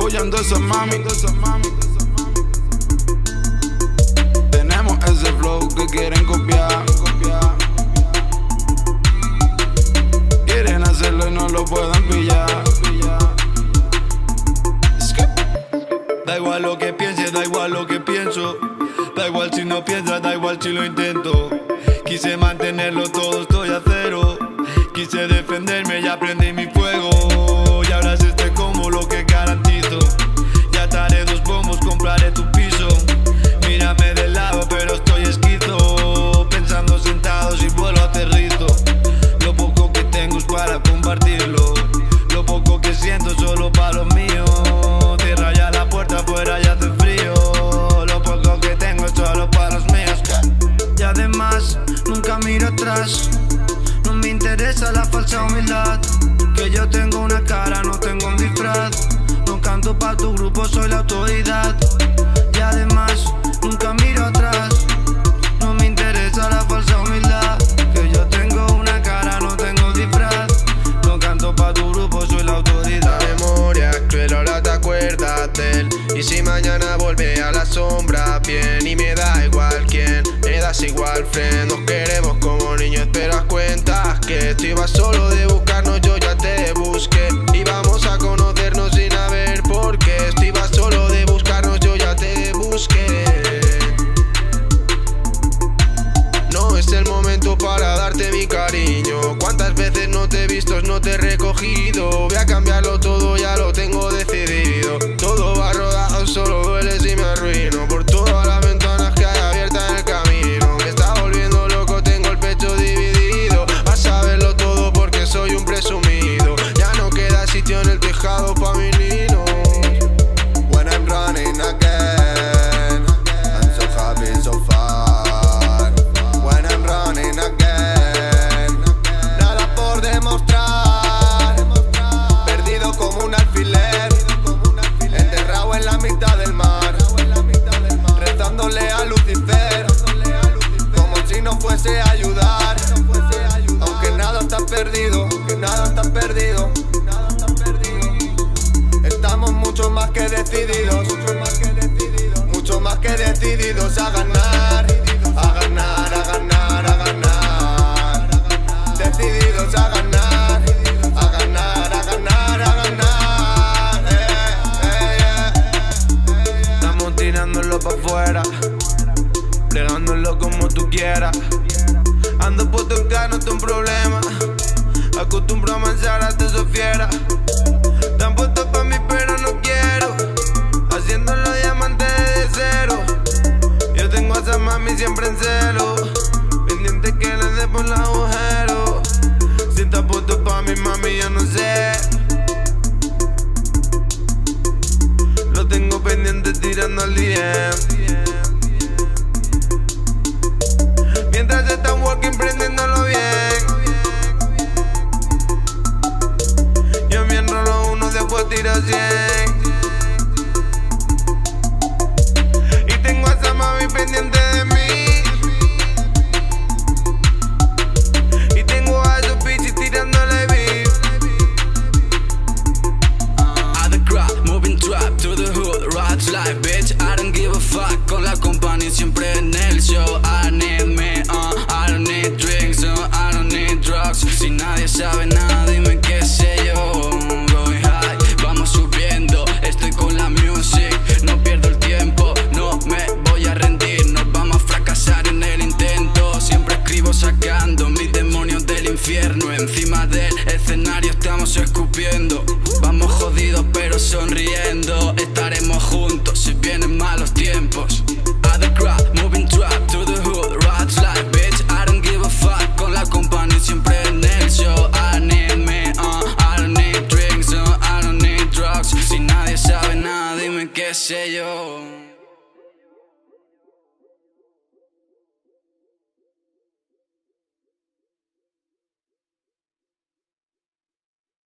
apoyando a esa mami. Tenemos ese flow que quieren copiar. Quieren hacerlo y no lo pueden pillar. Da igual lo que pienses, da igual lo que pienso. Da igual si no piensas, da igual si lo intento. Quise mantenerlo todo, estoy a cero. Quise defenderme y aprendí mi fuego. Y ahora sé este como lo que garantizo. Ya ataré 2 bombos, compraré tu piso. Mírame de lado pero estoy esquizo. Pensando sentado si vuelo aterrizo. Lo poco que tengo es para compartirlo. Lo poco que siento solo para los míos. Cierra ya la puerta, afuera ya hace frío. Lo poco que tengo es solo para los míos. Y además, nunca miro atrás. No me interesa la falsa humildad. Que yo tengo una cara, no tengo un disfraz. No canto pa' tu grupo, soy la autoridad. Y además, nunca miro atrás. No me interesa la falsa humildad. Que yo tengo una cara, no tengo disfraz. No canto pa' tu grupo, soy la autoridad. La memoria es cruel, ahora te acuerdas de él. Y si mañana vuelve a la sombra, bien. Y me da igual quién, me das igual, friend. Nos queremos como niños, pero haz cuentas que tú ibas solo de buscarnos, yo ya te busqué. Y vamos a conocernos sin haber por qué. Tú ibas solo de buscarnos, yo ya te busqué. No es el momento para darte mi cariño. Cuántas veces no te he visto, no te he recogido. Voy a cambiarlo todo, ya lo tengo decidido. Todo va rodado, solo duele si me arruino. Por todas las ventanas que hay abiertas en el camino. Me está volviendo loco, tengo el pecho dividido. Vas a verlo todo porque soy un presumido. Ya no queda sitio en el tejado pa' mi lino. When I'm running again, I'm so happy, so far. When I'm running again, nada por demostrar. Perdido como un alfiler, enterrado en la mitad del mar. Rezándole a Lucifer, como si no fuese a ayudar. Aunque nada está perdido, que nada está perdido. Estamos mucho más que decididos, mucho más que decididos a ganar, a ganar, a ganar, a ganar. Decididos a ganar, a ganar, a ganar, a ganar. Estamos tirándolo pa' afuera, plegándolo como tú quieras. Ando por tocar, no tengo un problema. Acostumbro a avanzar hasta eso fiera. Están puestos pa' mí pero no quiero. Haciéndolo diamante de cero. Yo tengo a esa mami siempre en celo. Pendiente que le dé por el agujero. Si está puesto pa' mi mami yo no sé. Lo tengo pendiente tirando al DM. Mientras están walking prendiéndolo bien. Yo me enrolo uno, después tiro 100. Y tengo a esa mami pendiente de mí. Y tengo a esos bichis tirándole beef. I the crowd, moving trap to the hood, rats life, bitch. I don't give a fuck, con la compañía siempre en el show. I need me, I don't need drinks, I don't need drugs. Si nadie sabe nada, dime qué sé yo. Going high, vamos subiendo, estoy con la music. No pierdo el tiempo, no me voy a rendir. Nos vamos a fracasar en el intento. Siempre escribo sacando mis demonios del infierno. Encima del escenario estamos escupiendo. Vamos jodidos pero sonriendo. Estaremos juntos si vienen malos tiempos. I the crowd, moving trap to the hood, rats life, bitch. I don't give a fuck, con la compañía siempre en el show. I need me, I don't need drinks, I don't need drugs. Si nadie sabe nada, dime qué sé yo.